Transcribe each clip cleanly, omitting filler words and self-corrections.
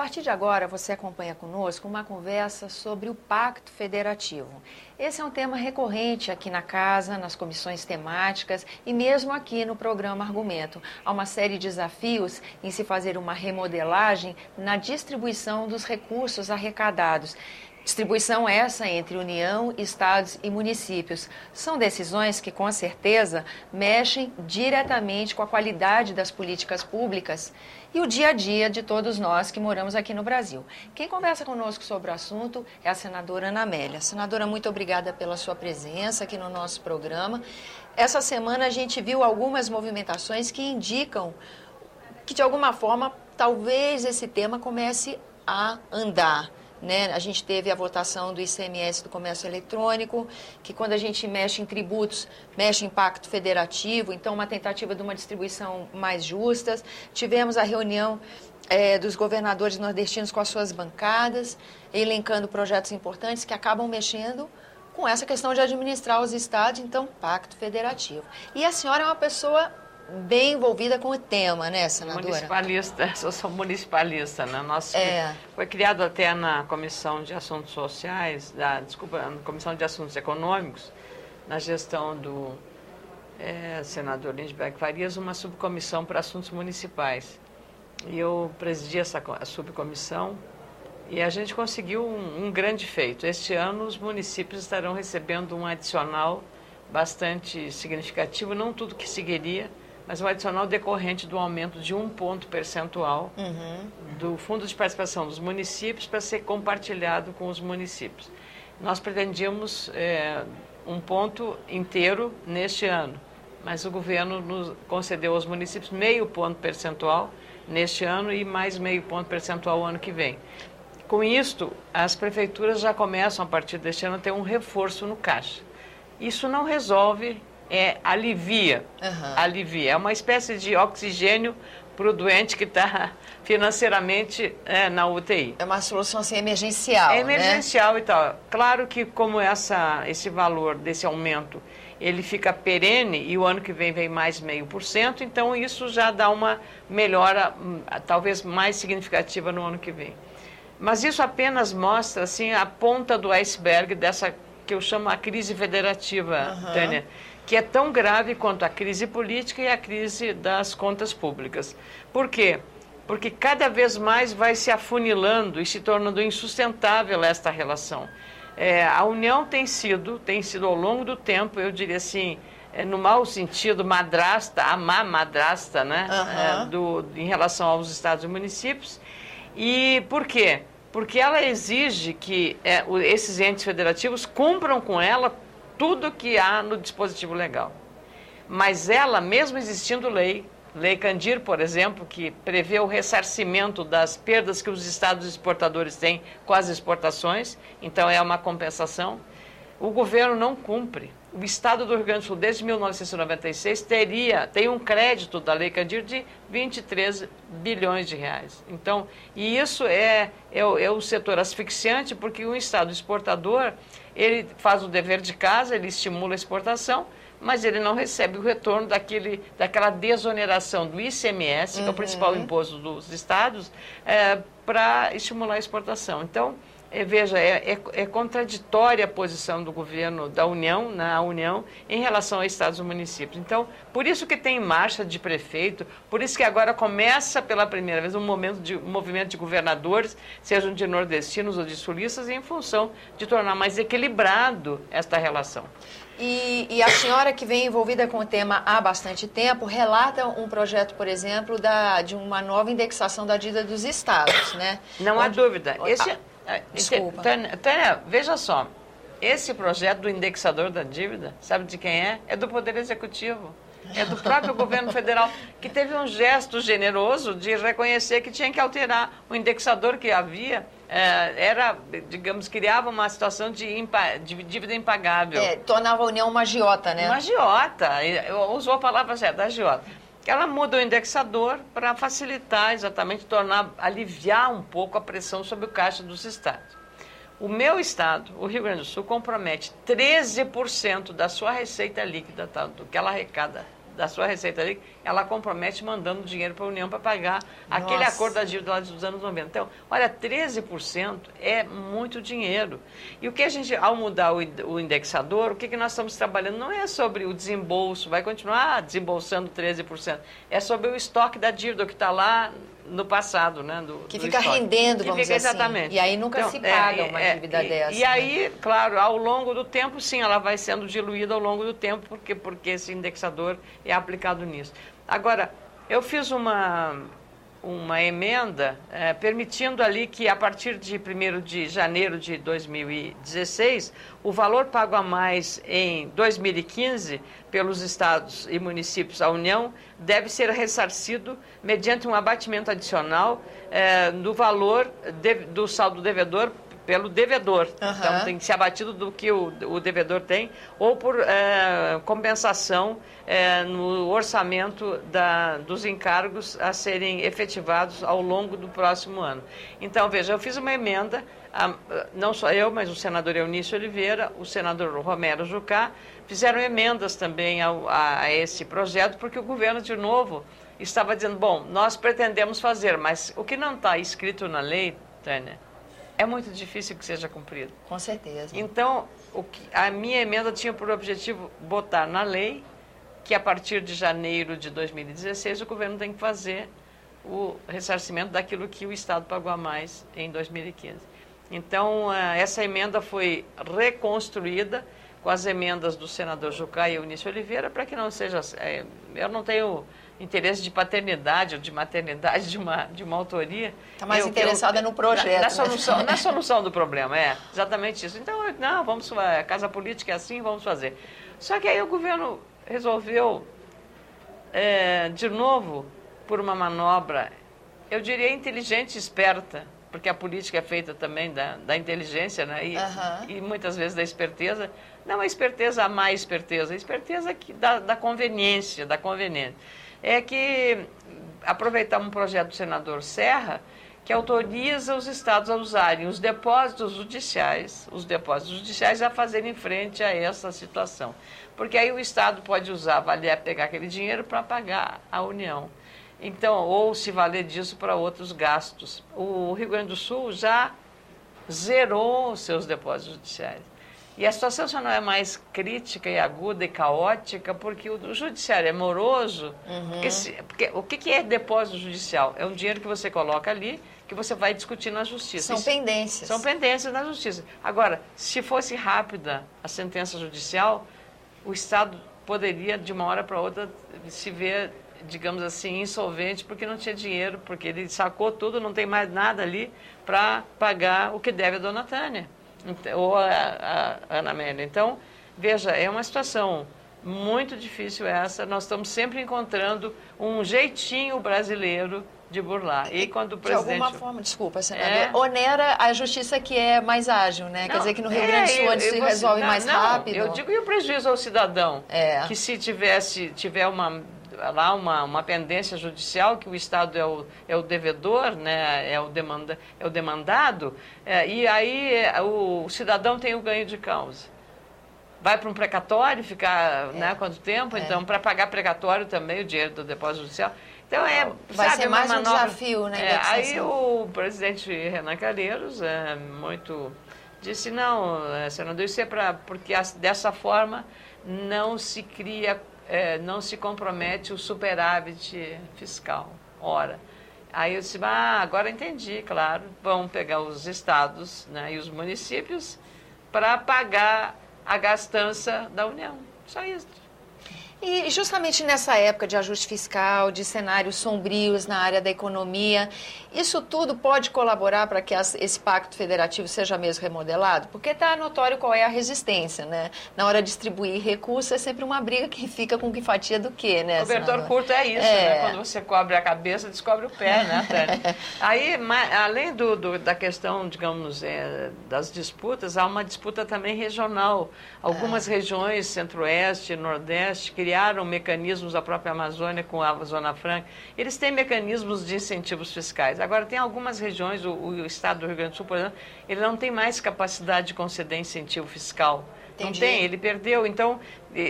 partir de agora, você acompanha conosco uma conversa sobre o Pacto Federativo. Esse é um tema recorrente aqui na casa, nas comissões temáticas e mesmo aqui no programa Argumento. Há uma série de desafios em se fazer uma remodelagem na distribuição dos recursos arrecadados. Distribuição essa entre União, Estados e municípios. São decisões que, com certeza, mexem diretamente com a qualidade das políticas públicas e o dia a dia de todos nós que moramos aqui no Brasil. Quem conversa conosco sobre o assunto é a senadora Ana Amélia. Senadora, muito obrigada pela sua presença aqui no nosso programa. Essa semana a gente viu algumas movimentações que indicam que, de alguma forma, talvez esse tema comece a andar. A gente teve a votação do ICMS do comércio eletrônico, que quando a gente mexe em tributos, mexe em pacto federativo, então uma tentativa de uma distribuição mais justa. Tivemos a reunião dos governadores nordestinos com as suas bancadas, elencando projetos importantes que acabam mexendo com essa questão de administrar os estados, então pacto federativo. E a senhora é uma pessoa bem envolvida com o tema, né, senadora? Municipalista, eu sou municipalista, né? Foi criado até na Comissão de Assuntos Sociais, na Comissão de Assuntos Econômicos, na gestão do senador Lindbergh Farias, uma subcomissão para assuntos municipais. E eu presidi essa subcomissão e a gente conseguiu um grande feito. Este ano os municípios estarão recebendo um adicional bastante significativo, não tudo que se queria, mas um adicional decorrente do aumento de 1 ponto percentual do Fundo de Participação dos Municípios para ser compartilhado com os municípios. Nós pretendíamos 1 ponto inteiro neste ano, mas o governo nos concedeu aos municípios 0,5 ponto percentual neste ano e mais 0,5 ponto percentual o ano que vem. Com isto, as prefeituras já começam, a partir deste ano, a ter um reforço no caixa. Isso não resolve, alivia. É uma espécie de oxigênio para o doente que está financeiramente na UTI. É uma solução assim, emergencial, É emergencial, né? E tal. Claro que como esse valor desse aumento, ele fica perene e o ano que vem mais 0,5%, então isso já dá uma melhora talvez mais significativa no ano que vem. Mas isso apenas mostra assim, a ponta do iceberg dessa que eu chamo a crise federativa, Tânia, que é tão grave quanto a crise política e a crise das contas públicas. Por quê? Porque cada vez mais vai se afunilando e se tornando insustentável esta relação. A União tem sido ao longo do tempo, eu diria assim, no mau sentido, madrasta, a má madrasta, né? Em relação aos estados e municípios. E por quê? Porque ela exige que esses entes federativos cumpram com ela tudo que há no dispositivo legal. Mas ela, mesmo existindo Lei Candir, por exemplo, que prevê o ressarcimento das perdas que os estados exportadores têm com as exportações, então é uma compensação, o governo não cumpre. O estado do Rio Grande do Sul, desde 1996, tem um crédito da Lei Candir de 23 bilhões de reais. Então, e isso é o setor asfixiante, porque o estado exportador, ele faz o dever de casa, ele estimula a exportação, mas ele não recebe o retorno daquela desoneração do ICMS, que é o principal imposto dos estados, para estimular a exportação. Então, veja, é contraditória a posição do governo da União, na União, em relação a estados e municípios. Então, por isso que tem marcha de prefeito, por isso que agora começa pela primeira vez um movimento de governadores, sejam de nordestinos ou de sulistas, em função de tornar mais equilibrado esta relação. E a senhora, que vem envolvida com o tema há bastante tempo, relata um projeto, por exemplo, de uma nova indexação da dívida dos estados, né? Não há dúvida. Desculpa. Tânia, veja só, esse projeto do indexador da dívida, sabe de quem é? É do Poder Executivo. É do próprio governo federal, que teve um gesto generoso de reconhecer que tinha que alterar o indexador que havia. Criava uma situação de dívida impagável. Tornava a União uma agiota, né? Uma agiota, usou a palavra certa, agiota. Ela muda o indexador para facilitar, exatamente, aliviar um pouco a pressão sobre o caixa dos estados. O meu estado, o Rio Grande do Sul, compromete 13% da sua receita líquida, do que ela arrecada da sua receita líquida, ela compromete mandando dinheiro para a União para pagar aquele acordo da dívida lá dos anos 90. Então, olha, 13% é muito dinheiro. E o que a gente, ao mudar o indexador, o que nós estamos trabalhando não é sobre o desembolso, vai continuar desembolsando 13%, é sobre o estoque da dívida que está lá no passado, né? Que fica rendendo, vamos dizer exatamente. Assim. E aí nunca se paga uma dívida dessa. E aí, claro, ao longo do tempo, sim, ela vai sendo diluída ao longo do tempo, porque esse indexador é aplicado nisso. Agora, eu fiz uma emenda permitindo ali que, a partir de 1º de janeiro de 2016, o valor pago a mais em 2015 pelos estados e municípios à União deve ser ressarcido mediante um abatimento adicional do valor do saldo devedor pelo devedor. Então, tem que ser abatido do que o devedor tem, ou por compensação no orçamento dos encargos a serem efetivados ao longo do próximo ano. Então, veja, eu fiz uma emenda, não só eu, mas o senador Eunício Oliveira, o senador Romero Jucá, fizeram emendas também a esse projeto, porque o governo, de novo, estava dizendo, bom, nós pretendemos fazer, mas o que não está escrito na lei, Tânia, é muito difícil que seja cumprido. Com certeza. Então, a minha emenda tinha por objetivo botar na lei que, a partir de janeiro de 2016, o governo tem que fazer o ressarcimento daquilo que o Estado pagou a mais em 2015. Então, essa emenda foi reconstruída com as emendas do senador Jucá e Eunício Oliveira, para que não seja... eu não tenho interesse de paternidade ou de maternidade de uma autoria. Está mais interessada no projeto. Na solução do problema, exatamente isso. Então, vamos, a casa política é assim, vamos fazer. Só que aí o governo resolveu, de novo, por uma manobra, eu diria inteligente e esperta, porque a política é feita também da inteligência, né? E muitas vezes da esperteza. Não a esperteza, a má esperteza, a esperteza da conveniência, é que aproveitar um projeto do senador Serra, que autoriza os estados a usarem os depósitos judiciais a fazerem frente a essa situação. Porque aí o estado pode pegar aquele dinheiro para pagar a União. Então, ou se valer disso para outros gastos. O Rio Grande do Sul já zerou os seus depósitos judiciais. E a situação só não é mais crítica e aguda e caótica porque o judiciário é moroso. Porque o que é depósito judicial? É um dinheiro que você coloca ali, que você vai discutir na justiça. São pendências. São pendências na justiça. Agora, se fosse rápida a sentença judicial, o Estado poderia, de uma hora para outra, se ver, digamos assim, insolvente, porque não tinha dinheiro, porque ele sacou tudo, não tem mais nada ali para pagar o que deve a dona Tânia. Ou a Ana Amélia. Então, veja, é uma situação muito difícil essa. Nós estamos sempre encontrando um jeitinho brasileiro de burlar. E quando o presidente... De alguma forma, desculpa, senador, onera a justiça que é mais mais ágil, né? Quer dizer que no Rio Grande do Sul onde se resolve mais rápido. Eu digo, e o prejuízo ao cidadão? Que se tiver uma pendência judicial, que o Estado é o devedor, né, é o demandado, e aí o cidadão tem o ganho de causa. Vai para um precatório, ficar quanto tempo? Então, para pagar precatório também, o dinheiro do depósito judicial. Então, vai ser mais um desafio, né? Aí o presidente Renan Calheiros disse, não, senador, isso é porque dessa forma não se cria... não se compromete o superávit fiscal. Ora, aí eu disse, agora entendi, claro, vão pegar os estados, né, e os municípios para pagar a gastança da União. Só isso. E justamente nessa época de ajuste fiscal, de cenários sombrios na área da economia, isso tudo pode colaborar para que esse pacto federativo seja mesmo remodelado? Porque está notório qual é a resistência, né? Na hora de distribuir recursos é sempre uma briga quem fica com que fatia do quê, né? O cobertor curto é isso, né? Quando você cobre a cabeça, descobre o pé, né, Tânia? Aí, além da questão, digamos, das disputas, há uma disputa também regional. Algumas regiões, centro-oeste, nordeste, criaram mecanismos, a própria Amazônia com a Zona Franca, eles têm mecanismos de incentivos fiscais. Agora, tem algumas regiões, o estado do Rio Grande do Sul, por exemplo, ele não tem mais capacidade de conceder incentivo fiscal. Não tem, ele perdeu. Então,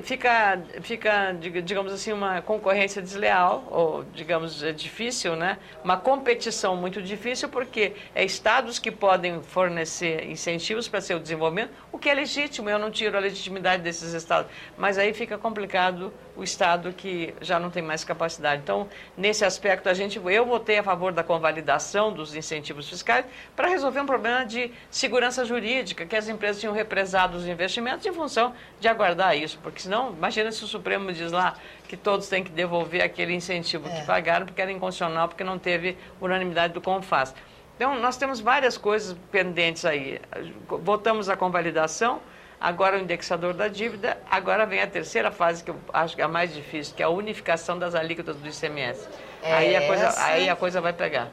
fica, digamos assim, uma concorrência desleal, ou, digamos, difícil, né? Uma competição muito difícil, porque é estados que podem fornecer incentivos para seu desenvolvimento, o que é legítimo, eu não tiro a legitimidade desses estados, mas aí fica complicado o estado que já não tem mais capacidade. Então, nesse aspecto, eu votei a favor da convalidação dos incentivos fiscais para resolver um problema de segurança jurídica, que as empresas tinham represado os investimentos em função de aguardar isso, porque senão, imagina se o Supremo diz lá que todos têm que devolver aquele incentivo que pagaram, porque era inconstitucional, porque não teve unanimidade do CONFAS. Então, nós temos várias coisas pendentes aí. Votamos a convalidação, agora o indexador da dívida, agora vem a terceira fase, que eu acho que é a mais difícil, que é a unificação das alíquotas do ICMS. Aí a coisa vai pegar.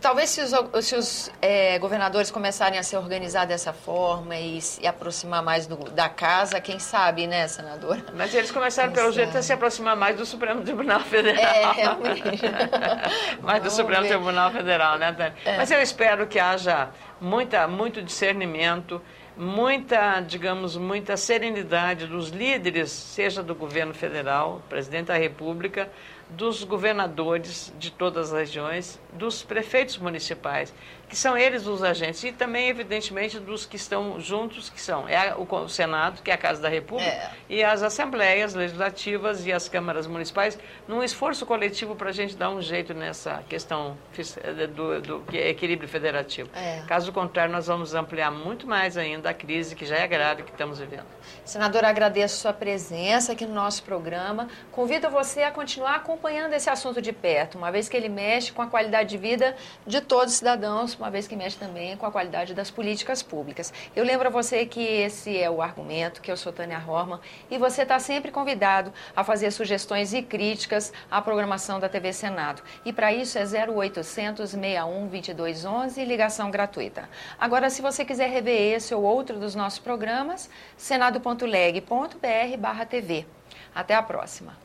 Talvez se os governadores começarem a se organizar dessa forma e se aproximar mais da casa, quem sabe, né, senadora? Mas eles começaram, pelo jeito, a se aproximar mais do Supremo Tribunal Federal. Realmente. Mais do Supremo Tribunal Federal, né, Tânia? Mas eu espero que haja muito discernimento, muita serenidade dos líderes, seja do governo federal, presidente da República, dos governadores de todas as regiões, dos prefeitos municipais, que são eles os agentes, e também, evidentemente, dos que estão juntos, que são o Senado, que é a Casa da República, e as assembleias legislativas e as câmaras municipais, num esforço coletivo para a gente dar um jeito nessa questão do equilíbrio federativo. Caso contrário, nós vamos ampliar muito mais ainda a crise que já é grave que estamos vivendo. Senadora, agradeço sua presença aqui no nosso programa. Convido você a continuar acompanhando esse assunto de perto, uma vez que ele mexe com a qualidade de vida de todos os cidadãos, uma vez que mexe também com a qualidade das políticas públicas. Eu lembro a você que esse é o Argumento, que eu sou Tânia Horman, e você está sempre convidado a fazer sugestões e críticas à programação da TV Senado. E para isso é 0800 61 2211, ligação gratuita. Agora, se você quiser rever esse ou outro dos nossos programas, senado.leg.br/TV. Até a próxima.